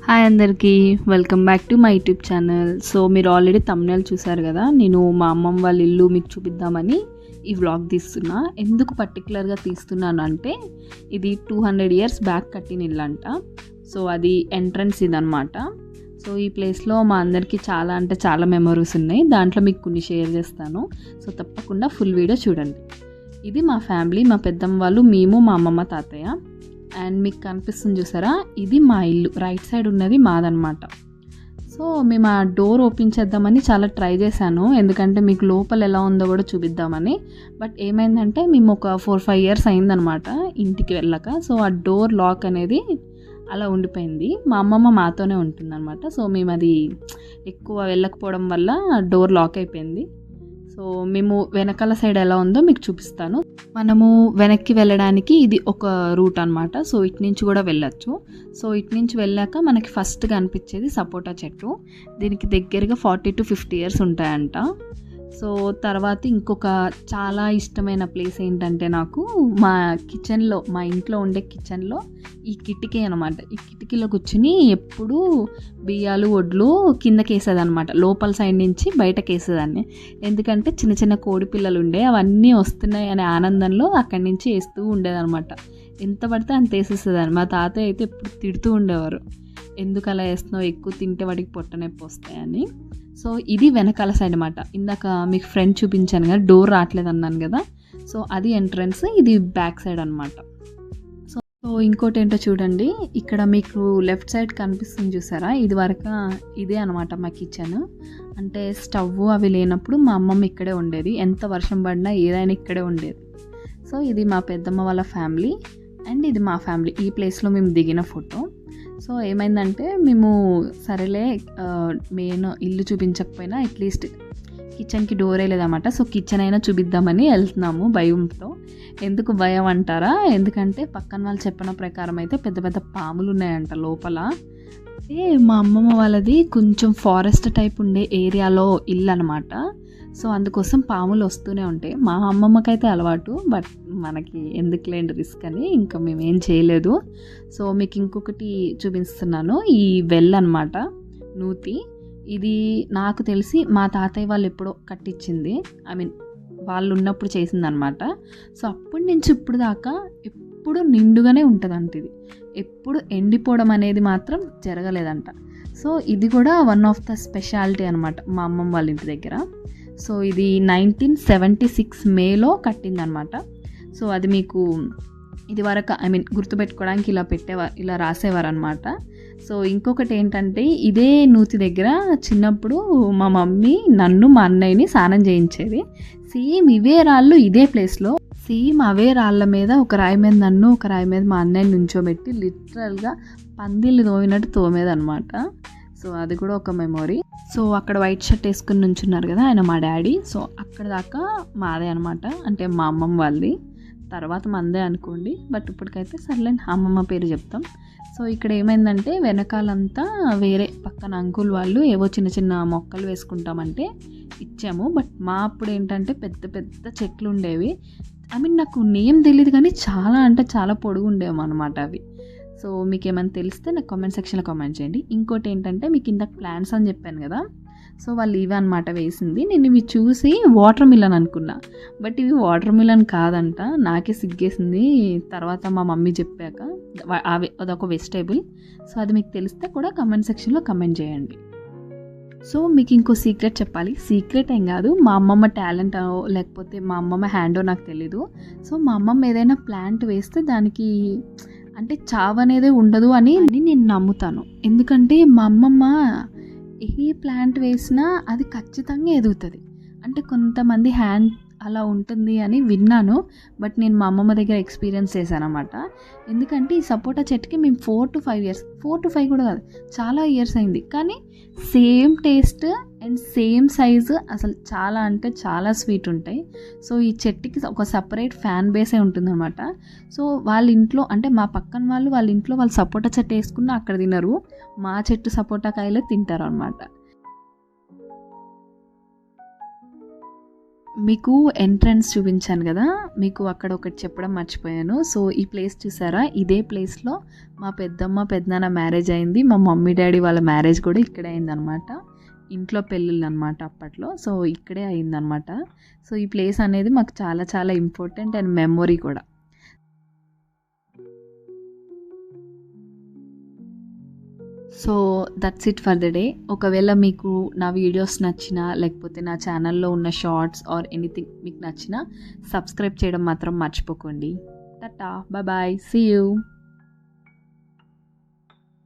Hi అందరికీ, welcome back to my YouTube channel. So మీరు already thumbnail చూసారు కదా, నేను మా అమ్మమ్మ వాళ్ళ ఇల్లు మీకు చూపిద్దామని ఈ వ్లాగ్ తీస్తున్నా. ఎందుకు పర్టికులర్గా తీస్తున్నాను అంటే, ఇది 200 years బ్యాక్ కట్టిన ఇల్లు అంట. సో అది ఎంట్రన్స్ ఇదనమాట. సో ఈ ప్లేస్లో మా అందరికీ చాలా అంటే చాలా మెమరీస్ ఉన్నాయి. దాంట్లో మీకు కొన్ని షేర్ చేస్తాను. సో తప్పకుండా ఫుల్ వీడియో చూడండి. ఇది మా ఫ్యామిలీ, మా పెద్దమ్మ వాళ్ళు, మేము, మా అమ్మమ్మ, తాతయ్య. అండ్ మీకు కనిపిస్తుంది చూసారా, ఇది మా ఇల్లు. రైట్ సైడ్ ఉన్నది మాదనమాట. సో మేము ఆ డోర్ ఓపెన్ చేద్దామని చాలా ట్రై చేశాను, ఎందుకంటే మీకు లోపల ఎలా ఉందో కూడా చూపిద్దామని. బట్ ఏమైందంటే, మేము ఒక 4-5 years అయిందనమాట ఇంటికి వెళ్ళాక. సో ఆ డోర్ లాక్ అనేది అలా ఉండిపోయింది. మా అమ్మమ్మ మాతోనే ఉంటుందన్నమాట. సో మేము అది ఎక్కువ వెళ్ళకపోవడం వల్ల డోర్ లాక్ అయిపోయింది. సో మేము వెనకాల సైడ్ ఎలా ఉందో మీకు చూపిస్తాను. మనము వెనక్కి వెళ్ళడానికి ఇది ఒక రూట్ అనమాట. సో ఇటు నుంచి కూడా వెళ్ళచ్చు. సో ఇటు నుంచి వెళ్ళాక మనకి ఫస్ట్గా అనిపించేది సపోటా చెట్టు. దీనికి దగ్గరగా 40 to 50 years ఉంటాయంట. సో తర్వాత ఇంకొక చాలా ఇష్టమైన ప్లేస్ ఏంటంటే, నాకు మా కిచెన్లో, మా ఇంట్లో ఉండే కిచెన్లో ఈ కిటికీ అనమాట. ఈ కిటికీలో కూర్చుని ఎప్పుడూ బియ్యాలు వడ్లు కిందకి వేసేదనమాట, లోపల సైడ్ నుంచి బయటకు వేసేదాన్ని. ఎందుకంటే చిన్న చిన్న కోడి పిల్లలు ఉండే, అవన్నీ వస్తున్నాయి అనే ఆనందంలో అక్కడి నుంచి వేస్తూ ఉండేదన్నమాట. ఎంత పడితే అంత వేసేసేదాన్ని. మా తాతయ్య అయితే ఎప్పుడు తిడుతూ ఉండేవారు, ఎందుకు అలా వేస్తున్నావు, ఎక్కువ తింటే వాడికి పొట్ట నొప్పి వస్తాయని. సో ఇది వెనకాల సైడ్ అనమాట. ఇందాక మీకు ఫ్రంట్ చూపించాను కదా, డోర్ రావట్లేదు అన్నాను కదా. సో అది ఎంట్రన్స్, ఇది బ్యాక్ సైడ్ అనమాట. సో ఇంకోటి ఏంటో చూడండి, ఇక్కడ మీకు లెఫ్ట్ సైడ్ కనిపిస్తుంది చూసారా, ఇది వరకు ఇదే అనమాట మా కిచెన్. అంటే స్టవ్ అవి లేనప్పుడు మా అమ్మమ్మ ఇక్కడే ఉండేది. ఎంత వర్షం పడినా ఏదైనా ఇక్కడే ఉండేది. సో ఇది మా పెద్దమ్మ వాళ్ళ ఫ్యామిలీ అండ్ ఇది మా ఫ్యామిలీ. ఈ ప్లేస్లో మేము దిగిన ఫోటో. సో ఏమైందంటే, మేము సరేలే మెయిన్ ఇల్లు చూపించకపోయినా అట్లీస్ట్ కిచెన్కి డోరే లేదన్నమాట. సో కిచెన్ అయినా చూపిద్దామని వెళ్తున్నాము భయంతో. ఎందుకు భయం అంటారా, ఎందుకంటే పక్కన వాళ్ళు చెప్పిన ప్రకారం అయితే పెద్ద పెద్ద పాములు ఉన్నాయంట లోపల. అంటే మా అమ్మమ్మ వాళ్ళది కొంచెం ఫారెస్ట్ టైప్ ఉండే ఏరియాలో ఇల్లు అనమాట. సో అందుకోసం పాములు వస్తూనే ఉంటాయి. మా అమ్మమ్మకైతే అలవాటు, బట్ మనకి ఎందుకులేండి రిస్క్ అని ఇంకా మేము ఏం చేయలేదు. సో మీకు ఇంకొకటి చూపిస్తున్నాను, ఈ వెల్ అనమాట, నూతి. ఇది నాకు తెలిసి మా తాతయ్య వాళ్ళు ఎప్పుడో కట్టించింది, వాళ్ళు ఉన్నప్పుడు చేసిందనమాట. సో అప్పటి నుంచి ఇప్పుడు దాకా ఎప్పుడు నిండుగానే ఉంటుందంట. ఇది ఎప్పుడు ఎండిపోవడం అనేది మాత్రం జరగలేదంట. సో ఇది కూడా వన్ ఆఫ్ ద స్పెషాలిటీ అనమాట మా అమ్మమ్మ వాళ్ళ ఇంటి దగ్గర. సో ఇది 1976 మేలో కట్టిందనమాట. సో అది మీకు ఇది వరకు గుర్తుపెట్టుకోవడానికి ఇలా రాసేవారు అనమాట. సో ఇంకొకటి ఏంటంటే, ఇదే నూతి దగ్గర చిన్నప్పుడు మా మమ్మీ నన్ను, మా అన్నయ్యని స్నానం చేయించేది. సేమ్ ఇవే రాళ్ళు ఇదే ప్లేస్లో, సేమ్ అవే రాళ్ళ మీద ఒక రాయి మీద నన్ను, ఒక రాయి మీద మా అన్నయ్యని నుంచోబెట్టి లిటరల్గా పందిళ్ళు తోమినట్టు తోమేదనమాట. సో అది కూడా ఒక మెమొరీ. సో అక్కడ వైట్ షర్ట్ వేసుకుని నుంచున్నారు కదా, ఆయన మా డాడీ. సో అక్కడ దాకా మాదే అనమాట, అంటే మా అమ్మమ్మ వాళ్ళది. తర్వాత మందే అనుకోండి, బట్ ఇప్పటికైతే సర్లేండి అమ్మమ్మ పేరు చెప్తాం. సో ఇక్కడ ఏమైందంటే, వెనకాలంతా వేరే పక్కన అంకుల్ వాళ్ళు ఏవో చిన్న చిన్న మొక్కలు వేసుకుంటామంటే ఇచ్చాము. బట్ మా అప్పుడు ఏంటంటే పెద్ద పెద్ద చెట్లు ఉండేవి. నాకు నేమ్ తెలియదు కానీ చాలా అంటే చాలా పొడుగు ఉండేవి అనమాట అవి. సో మీకు ఏమైనా తెలిస్తే నాకు కామెంట్ సెక్షన్లో కామెంట్ చేయండి. ఇంకోటి ఏంటంటే, మీకు ఇందాక ప్లాంట్స్ అని చెప్పాను కదా, సో వాళ్ళు ఇవి అనమాట వేసింది. నేను ఇవి చూసి వాటర్ మిలన్ అనుకున్నా, బట్ ఇవి వాటర్ మిలన్ కాదంట. నాకే సిగ్గేసింది తర్వాత మా మమ్మీ చెప్పాక. అదొక వెజిటేబుల్. సో అది మీకు తెలిస్తే కూడా కామెంట్ సెక్షన్లో కామెంట్ చేయండి. సో మీకు ఇంకో సీక్రెట్ చెప్పాలి. సీక్రెట్ ఏం కాదు, మా అమ్మమ్మ టాలెంట్ లేకపోతే మా అమ్మమ్మ హ్యాండో నాకు తెలీదు. సో మా అమ్మమ్మ ఏదైనా ప్లాంట్ వేస్తే దానికి అంటే చావు అనేది ఉండదు అని నేను నమ్ముతాను. ఎందుకంటే మా అమ్మమ్మ ఏ ప్లాంట్ వేసినా అది ఖచ్చితంగా ఎదుగుతుంది. అంటే కొంతమంది హ్యాండ్ అలా ఉంటుంది అని విన్నాను, బట్ నేను మా అమ్మమ్మ దగ్గర ఎక్స్పీరియన్స్ చేశాను అనమాట. ఎందుకంటే ఈ సపోటా చెట్టుకి మేము 4 to 5 years, 4 to 5 కూడా కాదు, చాలా ఇయర్స్ అయింది. కానీ same taste and same size, అసలు చాలా అంటే చాలా స్వీట్ ఉంటాయి. సో ఈ చెట్టుకి ఒక సపరేట్ ఫ్యాన్ బేసే ఉంటుందన్నమాట. సో వాళ్ళ ఇంట్లో, అంటే మా పక్కన వాళ్ళ ఇంట్లో వాళ్ళు సపోటా చెట్టు వేసుకున్న అక్కడ తినరు, మా చెట్టు సపోటా కాయలే తింటారు అనమాట. మీకు ఎంట్రన్స్ చూపించాను కదా, మీకు అక్కడ ఒకటి చెప్పడం మర్చిపోయాను. సో ఈ ప్లేస్ చూసారా, ఇదే ప్లేస్లో మా పెద్దమ్మ పెద్దనాన్న మ్యారేజ్ అయింది. మా మమ్మీ డాడీ వాళ్ళ మ్యారేజ్ కూడా ఇక్కడే అయిందనమాట. ఇంట్లో పెళ్ళిళ్ళు అనమాట అప్పట్లో. సో ఇక్కడే అయిందనమాట. సో ఈ ప్లేస్ అనేది మాకు చాలా చాలా ఇంపార్టెంట్ అండ్ మెమొరీ కూడా. So that's it for the day. ఒకవేళ మీకు నా వీడియోస్ నచ్చినా, లేకపోతే నా ఛానల్లో ఉన్న షార్ట్స్ ఆర్ ఎనీథింగ్ మీకు నచ్చినా, సబ్స్క్రైబ్ చేయడం మాత్రం మర్చిపోకండి. టాటా, బాయ్ బాయ్, సీ యూ.